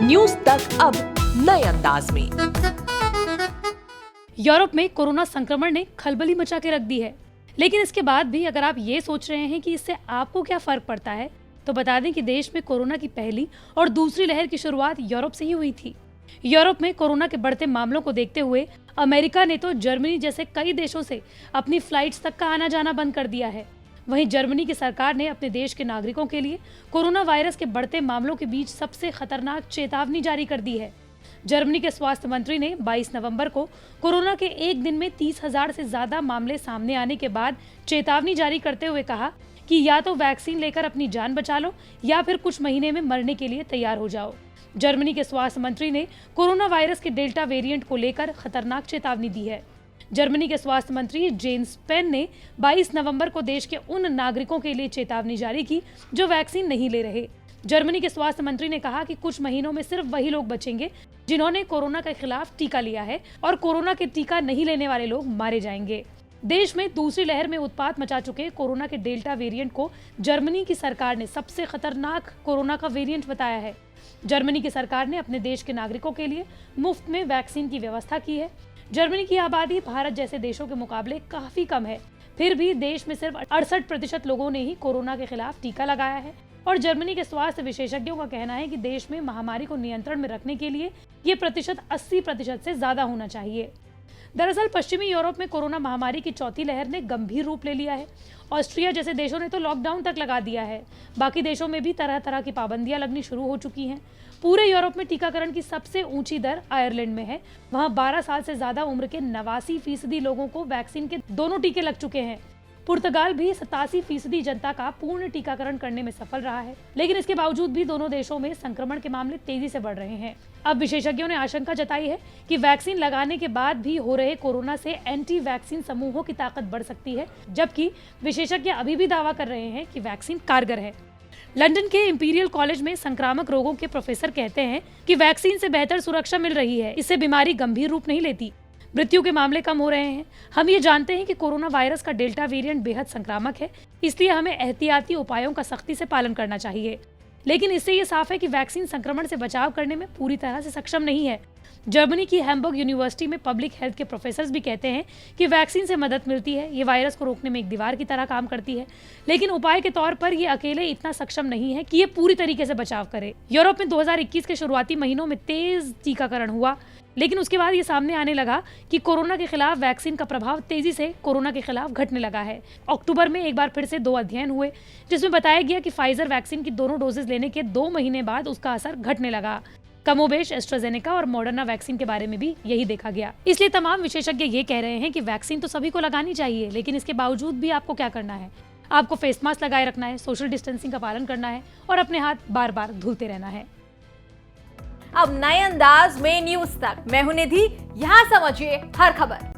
News तक अब नए अंदाज में। यूरोप में कोरोना संक्रमण ने खलबली मचा के रख दी है, लेकिन इसके बाद भी अगर आप ये सोच रहे हैं कि इससे आपको क्या फर्क पड़ता है, तो बता दें कि देश में कोरोना की पहली और दूसरी लहर की शुरुआत यूरोप से ही हुई थी। यूरोप में कोरोना के बढ़ते मामलों को देखते हुए अमेरिका ने तो जर्मनी जैसे कई देशों से अपनी फ्लाइट्स तक का आना जाना बंद कर दिया है। वहीं जर्मनी की सरकार ने अपने देश के नागरिकों के लिए कोरोना वायरस के बढ़ते मामलों के बीच सबसे खतरनाक चेतावनी जारी कर दी है। जर्मनी के स्वास्थ्य मंत्री ने 22 नवंबर को कोरोना के एक दिन में 30,000 से ज्यादा मामले सामने आने के बाद चेतावनी जारी करते हुए कहा कि या तो वैक्सीन लेकर अपनी जान बचा लो या फिर कुछ महीने में मरने के लिए तैयार हो जाओ। जर्मनी के स्वास्थ्य मंत्री ने कोरोना वायरस के डेल्टा वेरिएंट को लेकर खतरनाक चेतावनी दी है। जर्मनी के स्वास्थ्य मंत्री जेन्स स्पेन ने 22 नवंबर को देश के उन नागरिकों के लिए चेतावनी जारी की जो वैक्सीन नहीं ले रहे। जर्मनी के स्वास्थ्य मंत्री ने कहा कि कुछ महीनों में सिर्फ वही लोग बचेंगे जिन्होंने कोरोना के खिलाफ टीका लिया है और कोरोना के टीका नहीं लेने वाले लोग मारे जाएंगे। देश में दूसरी लहर में उत्पात मचा चुके कोरोना के डेल्टा वेरिएंट को जर्मनी की सरकार ने सबसे खतरनाक कोरोना का वेरिएंट बताया है। जर्मनी की सरकार ने अपने देश के नागरिकों के लिए मुफ्त में वैक्सीन की व्यवस्था की है। जर्मनी की आबादी भारत जैसे देशों के मुकाबले काफी कम है, फिर भी देश में सिर्फ 68% लोगों ने ही कोरोना के खिलाफ टीका लगाया है और जर्मनी के स्वास्थ्य विशेषज्ञों का कहना है कि देश में महामारी को नियंत्रण में रखने के लिए ये प्रतिशत 80% से ज्यादा होना चाहिए। दरअसल पश्चिमी यूरोप में कोरोना महामारी की चौथी लहर ने गंभीर रूप ले लिया है। ऑस्ट्रिया जैसे देशों ने तो लॉकडाउन तक लगा दिया है। बाकी देशों में भी तरह तरह की पाबंदियां लगनी शुरू हो चुकी हैं। पूरे यूरोप में टीकाकरण की सबसे ऊंची दर आयरलैंड में है। वहां 12 साल से ज्यादा उम्र के 89% लोगों को वैक्सीन के दोनों टीके लग चुके हैं। पुर्तगाल भी 87% जनता का पूर्ण टीकाकरण करने में सफल रहा है, लेकिन इसके बावजूद भी दोनों देशों में संक्रमण के मामले तेजी से बढ़ रहे हैं। अब विशेषज्ञों ने आशंका जताई है कि वैक्सीन लगाने के बाद भी हो रहे कोरोना से एंटी वैक्सीन समूहों की ताकत बढ़ सकती है, जबकि विशेषज्ञ अभी भी दावा कर रहे हैं कि वैक्सीन कारगर है। लंदन के इंपीरियल कॉलेज में संक्रामक रोगों के प्रोफेसर कहते हैं कि वैक्सीन से बेहतर सुरक्षा मिल रही है, इससे बीमारी गंभीर रूप नहीं लेती, मृत्यु के मामले कम हो रहे हैं। हम ये जानते हैं कि कोरोना वायरस का डेल्टा वेरिएंट बेहद संक्रामक है, इसलिए हमें एहतियाती उपायों का सख्ती से पालन करना चाहिए, लेकिन इससे ये साफ है कि वैक्सीन संक्रमण से बचाव करने में पूरी तरह से सक्षम नहीं है। जर्मनी की हैम्बर्ग यूनिवर्सिटी में पब्लिक हेल्थ के प्रोफेसर भी कहते हैं कि वैक्सीन से मदद मिलती है, ये वायरस को रोकने में एक दीवार की तरह काम करती है, लेकिन उपाय के तौर पर ये अकेले इतना सक्षम नहीं है कि ये पूरी तरीके से बचाव करे। यूरोप में 2021 के शुरुआती महीनों में तेज टीकाकरण हुआ, लेकिन उसके बाद ये सामने आने लगा कि कोरोना के खिलाफ वैक्सीन का प्रभाव तेजी से कोरोना के खिलाफ घटने लगा है। अक्टूबर में एक बार फिर से 2 अध्ययन हुए जिसमें बताया गया कि फाइजर वैक्सीन की दोनों डोजेज लेने के 2 महीने बाद उसका असर घटने लगा। कमोबेश एस्ट्राजेनेका और मॉडर्ना वैक्सीन के बारे में भी यही देखा गया। इसलिए तमाम विशेषज्ञ ये कह रहे हैं कि वैक्सीन तो सभी को लगानी चाहिए, लेकिन इसके बावजूद भी आपको क्या करना है? आपको फेस मास्क लगाए रखना है, सोशल डिस्टेंसिंग का पालन करना है और अपने हाथ बार बार धुलते रहना है। अब नए अंदाज में न्यूज तक, मैं हूं निधि, यहां समझिए हर खबर।